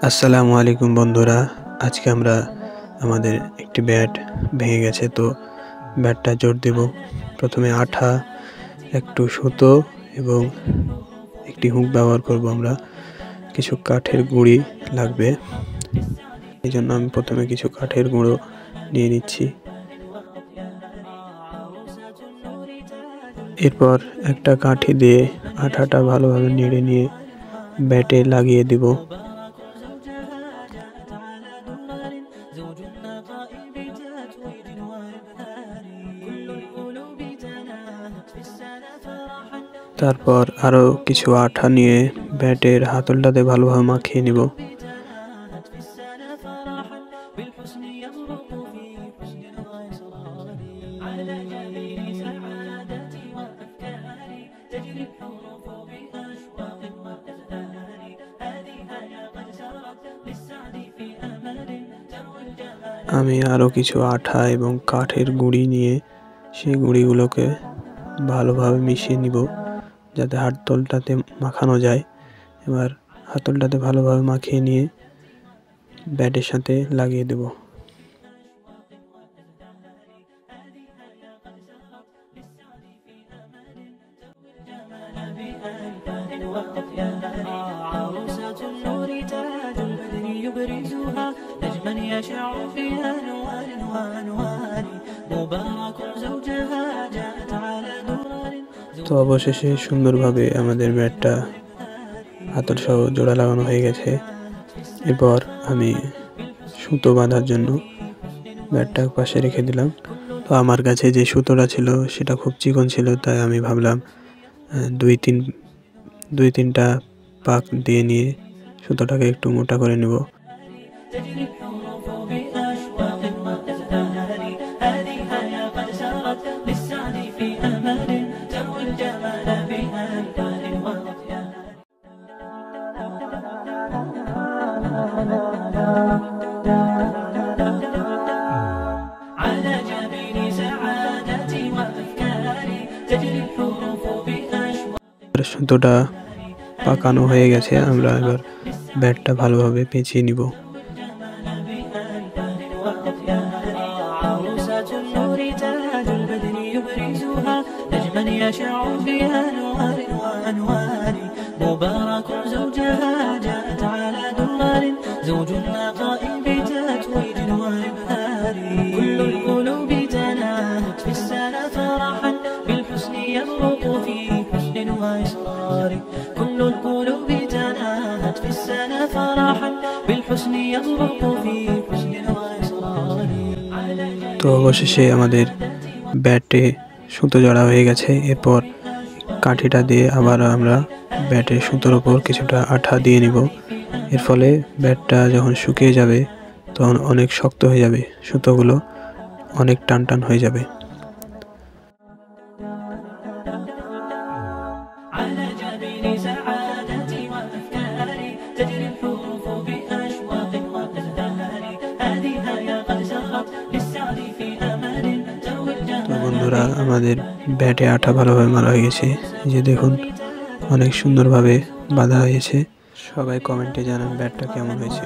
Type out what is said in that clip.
আসসালামু আলাইকুম বন্ধুরা, আজকে আমরা আমাদের একটি ব্যাট ভেঙে গেছে, তো ব্যাটটা জোড় দেব। প্রথমে আঠা, একটু সুতো এবং একটি হুক ব্যবহার করব। আমরা কিছু কাঠের গুঁড়ি লাগবে, এই জন্য আমি প্রথমে কিছু কাঠের গুঁড়ো নিয়ে নিচ্ছি। এরপর একটা কাঠি দিয়ে আঠাটা ভালোভাবে নেড়ে নিয়ে ব্যাটে লাগিয়ে দিব। তারপর আরো কিছু আঠা নিয়ে ব্যাটের হাতলটাতে ভালোভাবে মাখিয়ে নিব। আমি আরো কিছু আঠা এবং কাঠের গুঁড়ি নিয়ে সেই গুঁড়িগুলোকে ভালোভাবে মিশিয়ে নিব, যাতে হাতলটাতে মাখানো যায়। এবার হাতলটাতে ভালোভাবে মাখিয়ে নিয়ে ব্যাটের সাথে লাগিয়ে দেব। তো অবশেষে সুন্দরভাবে আমাদের ব্যাটটা হাতল সহ জোড়া লাগানো হয়ে গেছে। এরপর আমি সুতো বাঁধার জন্য ব্যাটটা পাশে রেখে দিলাম। তো আমার কাছে যে সুতোটা ছিল সেটা খুব চিকন ছিল, তাই আমি ভাবলাম দুই তিনটা পাক দিয়ে নিয়ে সুতোটাকে একটু মোটা করে নেব। সুতোটা পাকানো হয়ে গেছে, আমরা এবার ব্যাটটা ভালোভাবে পেঁচিয়ে নিব। كل القلوب تناهت في السنة فرحا بالحسن يغرق في حسن وإصرار। তো অবশেষে আমাদের ব্যাটে সুতো জড়া হয়ে গেছে। এরপর কাঠিটা দিয়ে আবার আমরা ব্যাটের সুতোর ওপর কিছুটা আঠা দিয়ে নিব। এর ফলে ব্যাটটা যখন শুকিয়ে যাবে তখন অনেক শক্ত হয়ে যাবে, সুতোগুলো অনেক টান টান হয়ে যাবে। তো বন্ধুরা, আমাদের ব্যাটে আঠা ভালোভাবে মারা হয়ে গেছে, যে দেখুন অনেক সুন্দরভাবে বাঁধা হয়েছে। সবাই কমেন্টে জানান ব্যাটটা কেমন হয়েছে।